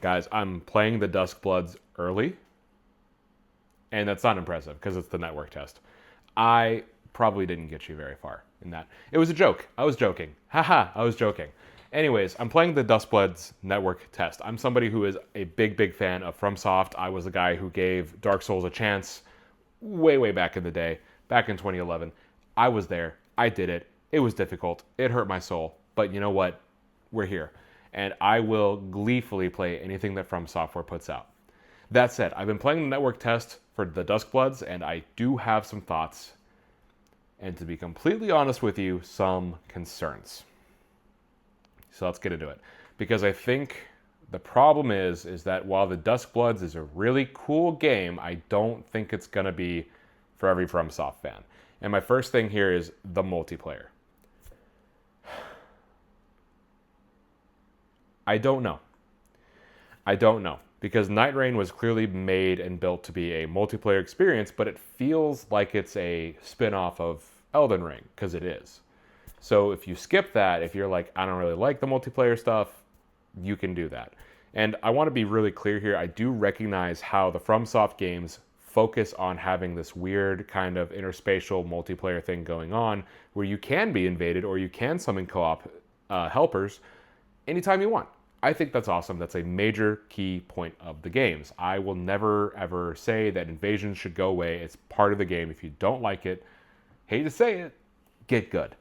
Guys, I'm playing the Duskbloods early, and that's not impressive because it's the network test. I probably didn't get you very far in that. It was a joke. I was joking. Haha, I was joking. Anyways, I'm playing the Duskbloods network test. I'm somebody who is a big fan of FromSoft. I was the guy who gave Dark Souls a chance way back in the day, back in 2011. I was there. I did it. It was difficult. It hurt my soul. But you know what? We're here. And I will gleefully play anything that From Software puts out. That said, I've been playing the network test for the Duskbloods, and I do have some thoughts. And to be completely honest with you, some concerns. So let's get into it. Because I think the problem is that while the Duskbloods is a really cool game, I don't think it's going to be for every FromSoft fan. And my first thing here is the multiplayer. I don't know. Because Night Rain was clearly made and built to be a multiplayer experience, but it feels like it's a spin-off of Elden Ring, because it is. So if you skip that, if you're like, I don't really like the multiplayer stuff, you can do that. And I want to be really clear here. I do recognize how the FromSoft games focus on having this weird kind of interspatial multiplayer thing going on where you can be invaded or you can summon co-op helpers anytime you want. I think that's awesome. That's a major key point of the games. I will never, ever say that invasions should go away. It's part of the game. If you don't like it, hate to say it, get good.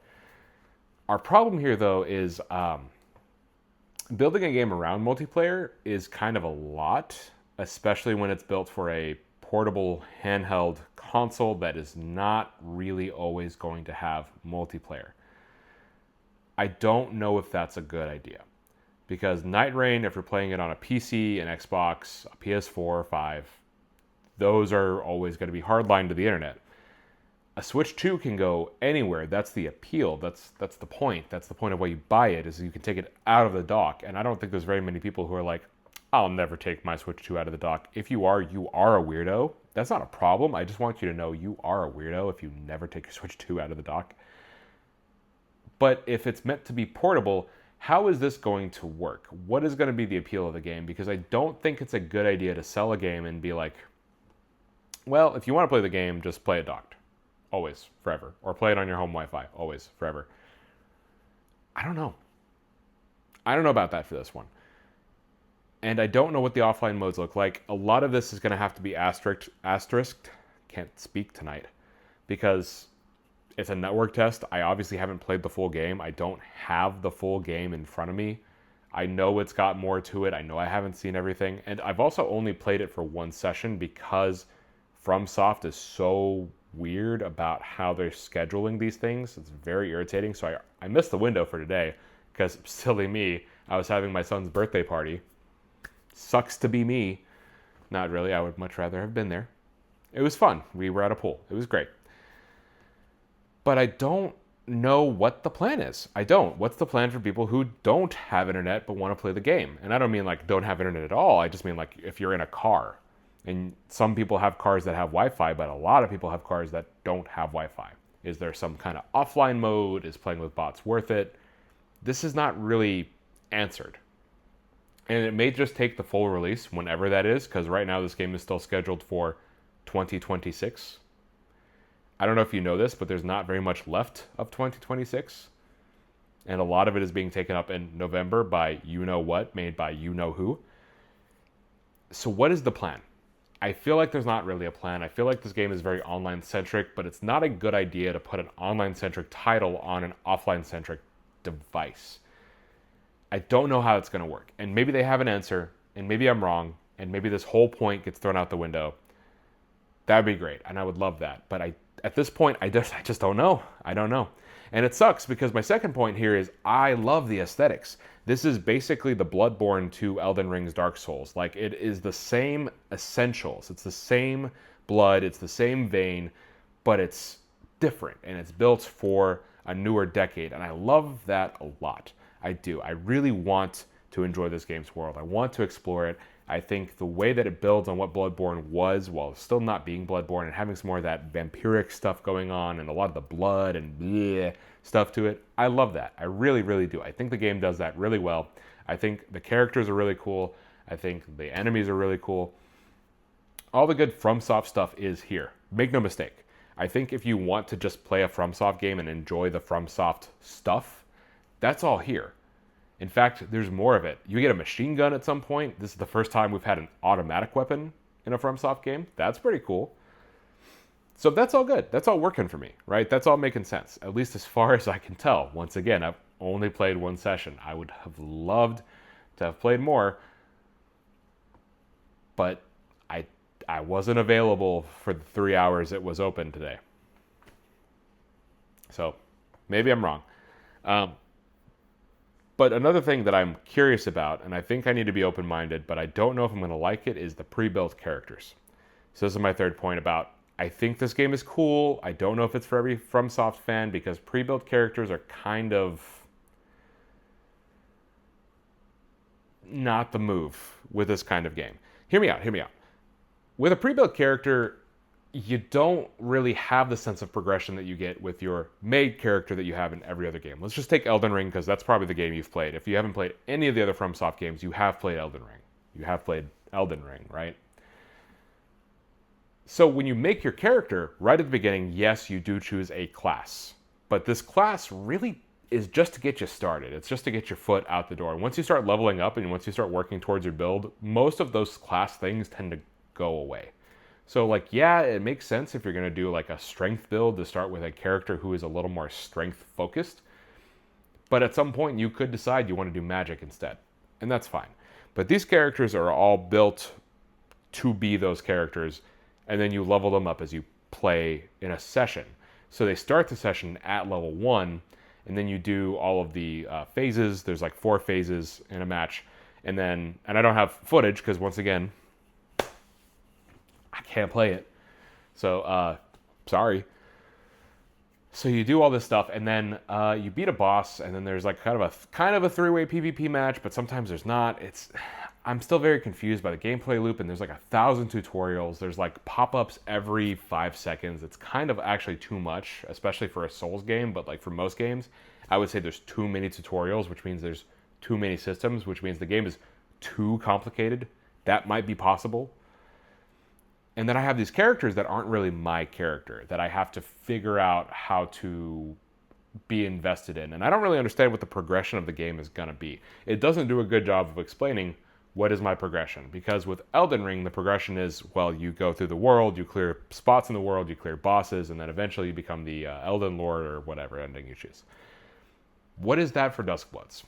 Our problem here, though, is building a game around multiplayer is kind of a lot, especially when it's built for a portable handheld console that is not really always going to have multiplayer. I don't know if that's a good idea. Because Night Rain, if you're playing it on a PC, an Xbox, a PS4, or 5, those are always going to be hardlined to the internet. A Switch 2 can go anywhere. That's the appeal. That's the point. That's the point of why you buy it, is you can take it out of the dock. And I don't think there's very many people who are like, I'll never take my Switch 2 out of the dock. If you are a weirdo. That's not a problem. I just want you to know you are a weirdo if you never take your Switch 2 out of the dock. But if it's meant to be portable, how is this going to work? What is going to be the appeal of the game? Because I don't think it's a good idea to sell a game and be like, well, if you want to play the game, just play it docked. Always, forever. Or play it on your home Wi-Fi. Always, forever. I don't know. I don't know about that for this one. And I don't know what the offline modes look like. A lot of this is going to have to be asterisked. Can't speak tonight. Because it's a network test. I obviously haven't played the full game. I don't have the full game in front of me. I know it's got more to it. I know I haven't seen everything. And I've also only played it for one session because FromSoft is so weird about how they're scheduling these things. It's very irritating. So I missed the window for today because, silly me, I was having my son's birthday party. Sucks to be me. Not really. I would much rather have been there. It was fun. We were at a pool. It was great. But I don't know what the plan is. I don't. What's the plan for people who don't have internet but want to play the game? And I don't mean like don't have internet at all. I just mean like if you're in a car. And some people have cars that have Wi-Fi, but a lot of people have cars that don't have Wi-Fi. Is there some kind of offline mode? Is playing with bots worth it? This is not really answered. And it may just take the full release, whenever that is, because right now this game is still scheduled for 2026. I don't know if you know this, but there's not very much left of 2026. And a lot of it is being taken up in November by you-know-what, made by you-know-who. So what is the plan? I feel like there's not really a plan. I feel like this game is very online-centric, but it's not a good idea to put an online-centric title on an offline-centric device. I don't know how it's going to work. And maybe they have an answer, and maybe I'm wrong, and maybe this whole point gets thrown out the window. That would be great, and I would love that. But at this point, I just don't know. I don't know. And it sucks because my second point here is I love the aesthetics. This is basically the Bloodborne to Elden Ring's Dark Souls. Like, it is the same essentials. It's the same blood. It's the same vein, but it's different, and it's built for a newer decade. And I love that a lot. I do. I really want to enjoy this game's world. I want to explore it. I think the way that it builds on what Bloodborne was, while still not being Bloodborne and having some more of that vampiric stuff going on and a lot of the blood and bleh stuff to it, I love that. I really, really do. I think the game does that really well. I think the characters are really cool. I think the enemies are really cool. All the good FromSoft stuff is here. Make no mistake. I think if you want to just play a FromSoft game and enjoy the FromSoft stuff, that's all here. In fact, there's more of it. You get a machine gun at some point. This is the first time we've had an automatic weapon in a FromSoft game. That's pretty cool. So that's all good. That's all working for me, right? That's all making sense, at least as far as I can tell. Once again, I've only played one session. I would have loved to have played more, but I wasn't available for the 3 hours it was open today. So maybe I'm wrong. But another thing that I'm curious about, and I think I need to be open-minded, but I don't know if I'm going to like it, is the pre-built characters. So this is my third point about, I think this game is cool. I don't know if it's for every FromSoft fan, because pre-built characters are kind of not the move with this kind of game. Hear me out. With a pre-built character, you don't really have the sense of progression that you get with your made character that you have in every other game. Let's just take Elden Ring, because that's probably the game you've played. If you haven't played any of the other FromSoft games, you have played Elden Ring. You have played Elden Ring, right? So when you make your character, right at the beginning, yes, you do choose a class. But this class really is just to get you started. It's just to get your foot out the door. Once you start leveling up and once you start working towards your build, most of those class things tend to go away. So like, yeah, it makes sense if you're going to do like a strength build to start with a character who is a little more strength focused. But at some point you could decide you want to do magic instead. And that's fine. But these characters are all built to be those characters. And then you level them up as you play in a session. So they start the session at level 1. And then you do all of the phases. There's like 4 phases in a match. And I don't have footage because once again, I can't play it. So, sorry. So you do all this stuff, and then you beat a boss, and then there's like kind of a 3-way PvP match, but sometimes there's not. I'm still very confused by the gameplay loop, and there's like 1,000 tutorials. There's like pop-ups every 5 seconds. It's kind of actually too much, especially for a Souls game, but like for most games, I would say there's too many tutorials, which means there's too many systems, which means the game is too complicated. That might be possible. And then I have these characters that aren't really my character, that I have to figure out how to be invested in. And I don't really understand what the progression of the game is going to be. It doesn't do a good job of explaining what is my progression. Because with Elden Ring, the progression is, well, you go through the world, you clear spots in the world, you clear bosses, and then eventually you become the Elden Lord or whatever ending you choose. What is that for Duskbloods?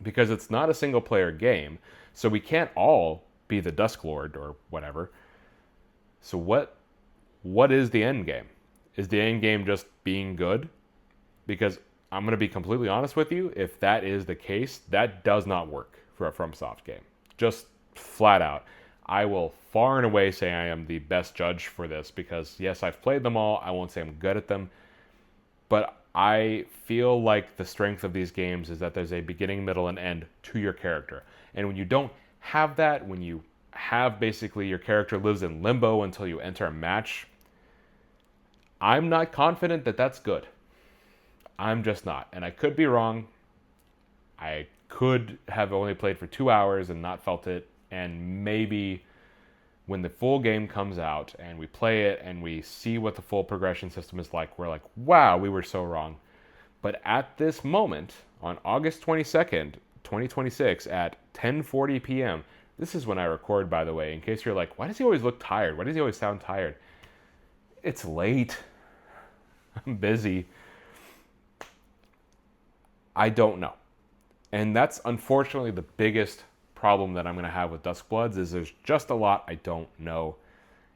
Because it's not a single-player game, so we can't all be the Dusk Lord or whatever. So what is the end game? Is the end game just being good? Because I'm going to be completely honest with you, if that is the case, that does not work for a FromSoft game. Just flat out. I will far and away say I am the best judge for this because yes, I've played them all. I won't say I'm good at them. But I feel like the strength of these games is that there's a beginning, middle, and end to your character. And when you don't have that, when you have basically your character lives in limbo until you enter a match, I'm not confident that that's good. I'm just not. And I could be wrong. I could have only played for 2 hours and not felt it. And maybe when the full game comes out and we play it and we see what the full progression system is like, we're like, wow, we were so wrong. But at this moment, on August 22nd, 2026 at 10:40 p.m. This is when I record, by the way, in case you're like, why does he always look tired? Why does he always sound tired? It's late. I'm busy. I don't know. And that's unfortunately the biggest problem that I'm going to have with Duskbloods is there's just a lot I don't know.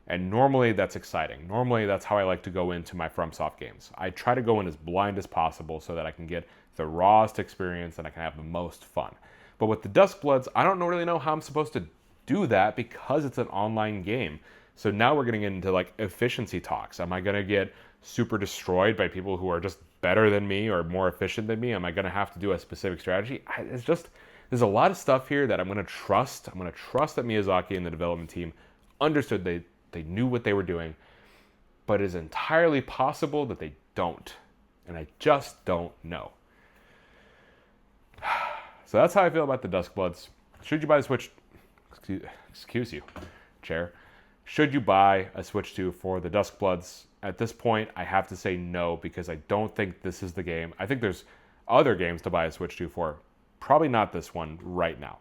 And normally that's exciting. Normally that's how I like to go into my FromSoft games. I try to go in as blind as possible so that I can get the rawest experience and I can have the most fun. But with the Duskbloods, I don't really know how I'm supposed to do that because it's an online game. So now we're getting into like efficiency talks. Am I going to get super destroyed by people who are just better than me or more efficient than me? Am I going to have to do a specific strategy? There's a lot of stuff here that I'm going to trust. I'm going to trust that Miyazaki and the development team understood they knew what they were doing. But it is entirely possible that they don't. And I just don't know. So that's how I feel about the Duskbloods. should you buy the Switch? Excuse you, chair. Should you buy a Switch 2 for the Duskbloods? At this point, I have to say no, because I don't think this is the game. I think there's other games to buy a Switch 2 for. Probably not this one right now.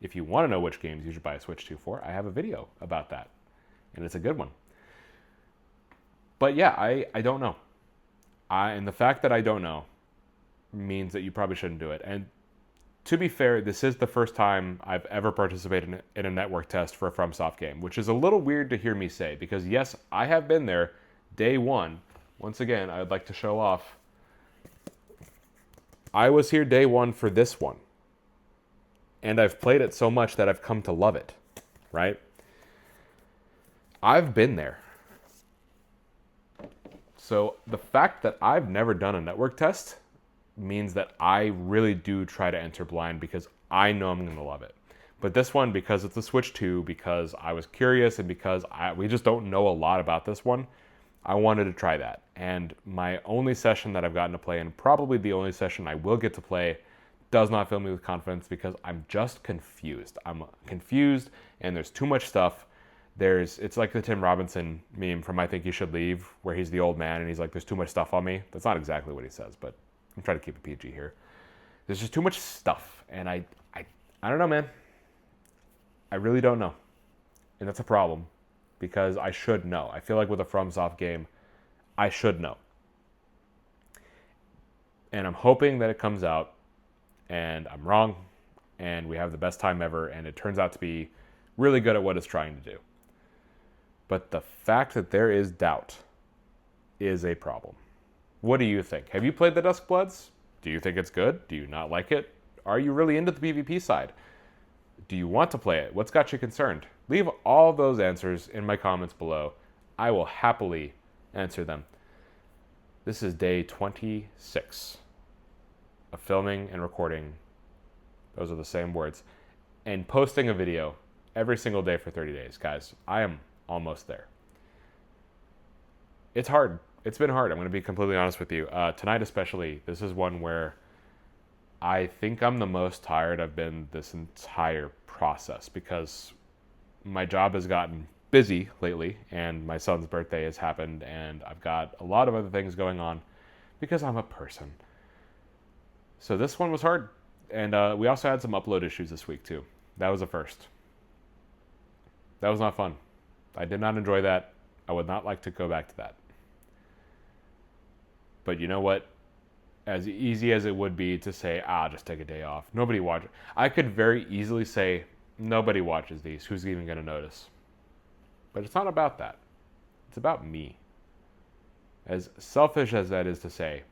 If you want to know which games you should buy a Switch 2 for, I have a video about that. And it's a good one. But yeah, I don't know. And the fact that I don't know means that you probably shouldn't do it. And to be fair, this is the first time I've ever participated in a network test for a FromSoft game, which is a little weird to hear me say, because yes, I have been there day one. Once again, I would like to show off. I was here day one for this one. And I've played it so much that I've come to love it, right? I've been there. So the fact that I've never done a network test means that I really do try to enter blind, because I know I'm going to love it. But this one, because it's a Switch 2, because I was curious, and because we just don't know a lot about this one, I wanted to try that. And my only session that I've gotten to play, and probably the only session I will get to play, does not fill me with confidence, because I'm just confused. I'm confused, and there's too much stuff. It's like the Tim Robinson meme from I Think You Should Leave, where he's the old man and he's like, there's too much stuff on me. That's not exactly what he says, but I'm trying to keep it PG here. There's just too much stuff, and I don't know, man. I really don't know. And that's a problem, because I should know. I feel like with a FromSoft game, I should know. And I'm hoping that it comes out and I'm wrong and we have the best time ever and it turns out to be really good at what it's trying to do. But the fact that there is doubt is a problem. What do you think? Have you played the Duskbloods? Do you think it's good? Do you not like it? Are you really into the PvP side? Do you want to play it? What's got you concerned? Leave all those answers in my comments below. I will happily answer them. This is day 26 of filming and recording. Those are the same words. And posting a video every single day for 30 days. Guys, I am almost there. It's hard. It's been hard. I'm going to be completely honest with you. Tonight especially, this is one where I think I'm the most tired I've been this entire process, because my job has gotten busy lately and my son's birthday has happened and I've got a lot of other things going on because I'm a person. So this one was hard. And we also had some upload issues this week too. That was a first. That was not fun. I did not enjoy that. I would not like to go back to that. But you know what? As easy as it would be to say, just take a day off. Nobody watches. I could very easily say, nobody watches these. Who's even going to notice? But it's not about that. It's about me. As selfish as that is to say,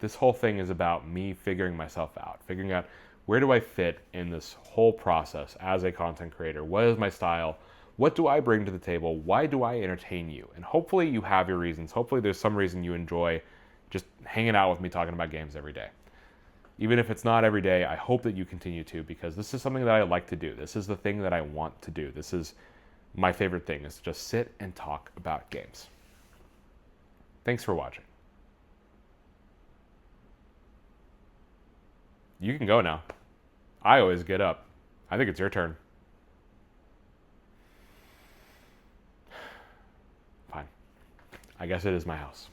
this whole thing is about me figuring myself out. Figuring out, where do I fit in this whole process as a content creator? What is my style? What do I bring to the table? Why do I entertain you? And hopefully you have your reasons. Hopefully there's some reason you enjoy just hanging out with me talking about games every day. Even if it's not every day, I hope that you continue to, because this is something that I like to do. This is the thing that I want to do. This is my favorite thing, is to just sit and talk about games. Thanks for watching. You can go now. I always get up. I think it's your turn. Fine. I guess it is my house.